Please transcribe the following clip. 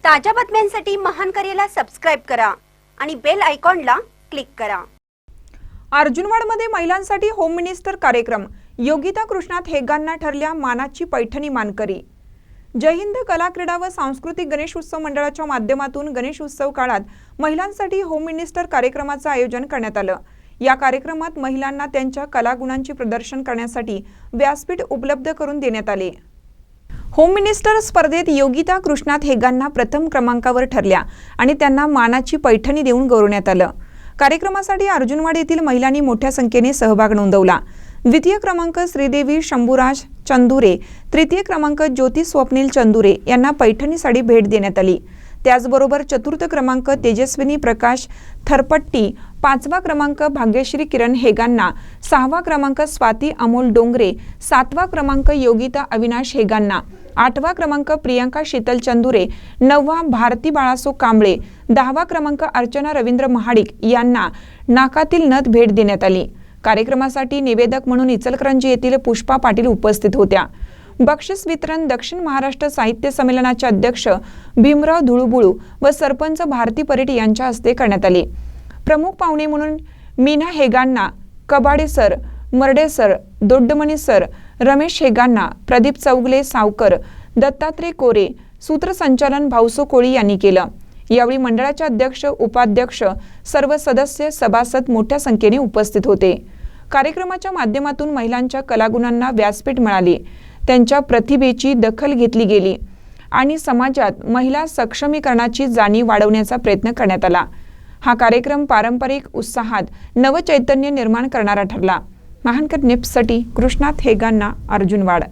ताज्या बातम्यांसाठी महान करेला सबस्क्राइब करा आणि बेल आयकॉनला क्लिक करा। अर्जुनवाडमध्ये महिलांसाठी होम मिनिस्टर कार्यक्रम, योगिता कृष्णात हेगांना ठरल्या मानाची पैठणी मानकरी। जय हिंद कला क्रीडा व सांस्कृतिक गणेश उत्सव मंडळाच्या माध्यमातून गणेश उत्सव काळात महिलांसाठी होम मिनिस्टर कार्यक्रमाचे आयोजन करण्यात आलं। या कार्यक्रमात महिलांना त्यांच्या कलागुणांचे प्रदर्शन करण्यासाठी व्यासपीठ उपलब्ध करून देण्यात आले। होम मिनिस्टर स्पर्धेत योगिता कृष्णात हेगांना प्रथम क्रमांकावर ठरल्या आणि त्यांना मानाची पैठणी देऊन गौरवण्यात आलं। कार्यक्रमासाठी अर्जुनवाड येथील महिलांनी मोठ्या संख्येने सहभाग नोंदवला। द्वितीय क्रमांक श्रीदेवी शंभूराज चंदुरे, तृतीय क्रमांक ज्योती स्वप्नील चंदुरे यांना पैठणी साडी भेट देण्यात आली। त्याचबरोबर चतुर्थ क्रमांक तेजस्विनी प्रकाश थरपट्टी, पाचवा क्रमांक भाग्यश्री किरण हेगांना, सहावा क्रमांक स्वाती अमोल डोंगरे, सातवा क्रमांक योगिता अविनाश हेगांना, आठवा क्रमांक प्रियंका शीतल चंदुरे, नववा भारती बाळासो कांबळे, दहावा क्रमांक अर्चना रवींद्र महाडिक यांना नाकातील नथ भेट देण्यात आली। कार्यक्रमासाठी निवेदक म्हणून इचलकरंजी येथील पुष्पा पाटील उपस्थित होत्या। बक्षीस वितरण दक्षिण महाराष्ट्र साहित्य संमेलनाचे अध्यक्ष भीमराव धुळुबुळू व सरपंच भारती परीट यांच्या हस्ते करण्यात आले। प्रमुख पाहुणे म्हणून Meena Hegana, Kabade sir, Marde sir, Doddamani sir, Ramesh Hegana, Pradeep Chougale Savkar, Dattatray Kore, सूत्रसंचालन भाऊसो कोळी यांनी केलं। यावेळी मंडळाचे अध्यक्ष, उपाध्यक्ष, सर्व सदस्य, सभासद मोठ्या संख्येने उपस्थित होते। कार्यक्रमाच्या माध्यमातून महिलांच्या कलागुणांना व्यासपीठ मिळाले, त्यांच्या प्रतिभेची दखल घेतली गेली आणि समाजात महिला सक्षमीकरणाची जाणीव वाढवण्याचा प्रयत्न करण्यात आला। हा कार्यक्रम पारंपरिक उत्साहात नवचैतन्य निर्माण करणारा ठरला। महानकर न्यूजसाठी कृष्णात हेगांना, अर्जुनवाड।